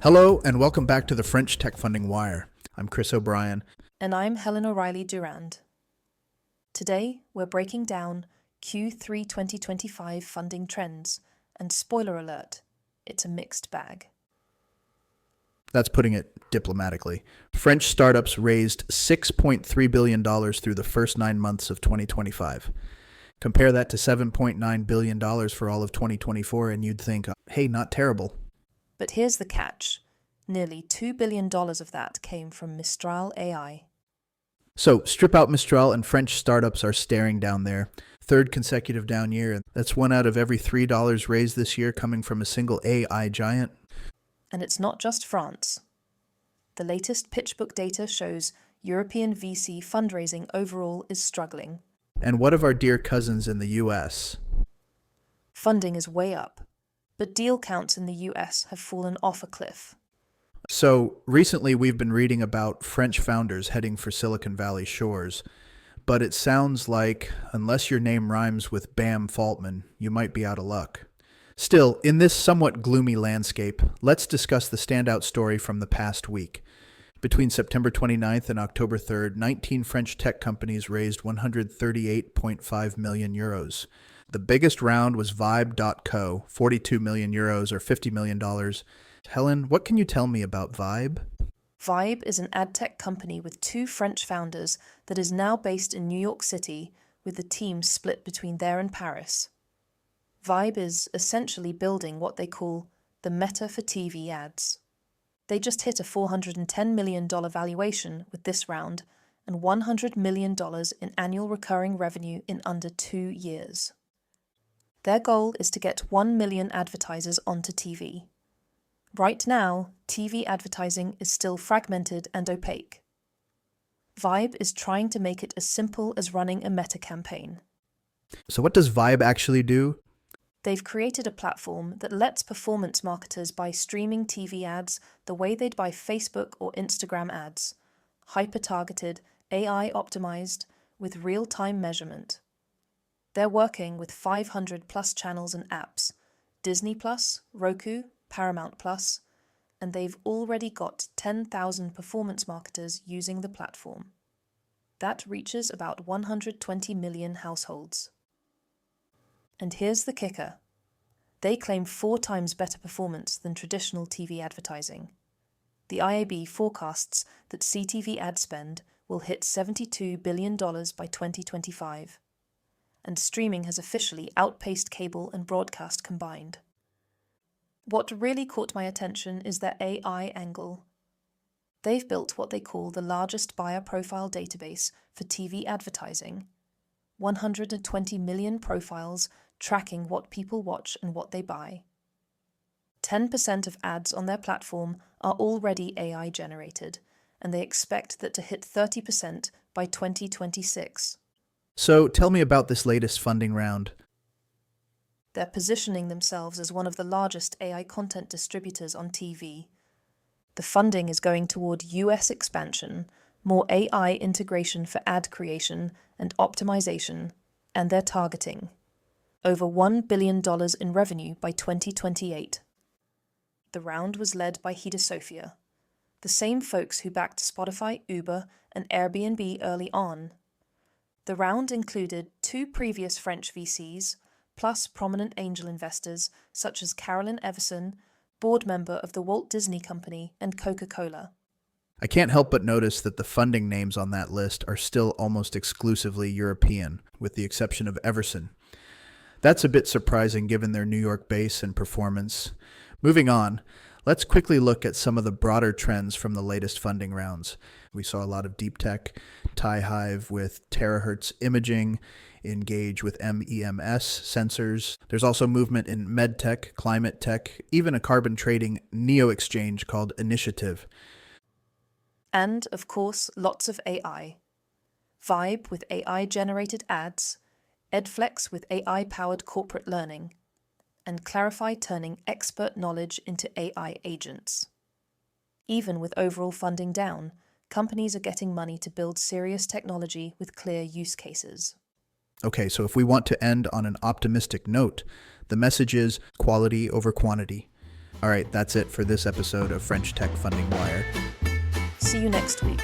Hello, and welcome back to the French Tech Funding Wire. I'm Chris O'Brien. And I'm Helen O'Reilly-Durand. Today, we're breaking down Q3 2025 funding trends, and spoiler alert, it's a mixed bag. That's putting it diplomatically. French startups raised $6.3 billion through the first 9 months of 2025. Compare that to $7.9 billion for all of 2024, and you'd think, hey, not terrible. But here's the catch. Nearly $2 billion of that came from Mistral AI. So strip out Mistral and French startups are staring down there. Third consecutive down year, and that's one out of every $3 raised this year coming from a single AI giant. And it's not just France. The latest PitchBook data shows European VC fundraising overall is struggling. And what of our dear cousins in the US? Funding is way up, but deal counts in the US have fallen off a cliff. So recently we've been reading about French founders heading for Silicon Valley shores, but it sounds like unless your name rhymes with Bam Faltman, you might be out of luck. Still, in this somewhat gloomy landscape, let's discuss the standout story from the past week. Between September 29th and October 3rd, 19 French tech companies raised 138.5 million euros. The biggest round was Vibe.co, 42 million euros or $50 million. Helen, what can you tell me about Vibe? Vibe is an ad tech company with 2 French founders that is now based in New York City, with the team split between there and Paris. Vibe is essentially building what they call the meta for TV ads. They just hit a $410 million valuation with this round and $100 million in annual recurring revenue in under 2 years. Their goal is to get 1 million advertisers onto TV. Right now, TV advertising is still fragmented and opaque. Vibe is trying to make it as simple as running a meta campaign. So what does Vibe actually do? They've created a platform that lets performance marketers buy streaming TV ads the way they'd buy Facebook or Instagram ads, hyper-targeted, AI-optimized, with real-time measurement. They're working with 500 plus channels and apps, Disney+, Roku, Paramount+, and they've already got 10,000 performance marketers using the platform. That reaches about 120 million households. And here's the kicker. They claim 4 times better performance than traditional TV advertising. The IAB forecasts that CTV ad spend will hit $72 billion by 2025. And streaming has officially outpaced cable and broadcast combined. What really caught my attention is their AI angle. They've built what they call the largest buyer profile database for TV advertising. 120 million profiles tracking what people watch and what they buy. 10% of ads on their platform are already AI generated, and they expect that to hit 30% by 2026. So tell me about this latest funding round. They're positioning themselves as one of the largest AI content distributors on TV. The funding is going toward US expansion, more AI integration for ad creation and optimization, and they're targeting over $1 billion in revenue by 2028. The round was led by Hida Sofia, the same folks who backed Spotify, Uber, and Airbnb early on. The round included 2 previous French VCs, plus prominent angel investors such as Carolyn Everson, board member of the Walt Disney Company, and Coca-Cola. I can't help but notice that the funding names on that list are still almost exclusively European, with the exception of Everson. That's a bit surprising given their New York base and performance. Moving on, let's quickly look at some of the broader trends from the latest funding rounds. We saw a lot of deep tech, TiHive with terahertz imaging, iNGage with MEMS sensors. There's also movement in medtech, climate tech, even a carbon trading neo-exchange called Initiativ. And, of course, lots of AI. Vibe with AI-generated ads, Edflex with AI-powered corporate learning, and Clarifeye turning expert knowledge into AI agents. Even with overall funding down, companies are getting money to build serious technology with clear use cases. Okay, so if we want to end on an optimistic note, the message is quality over quantity. All right, that's it for this episode of French Tech Funding Wire. See you next week.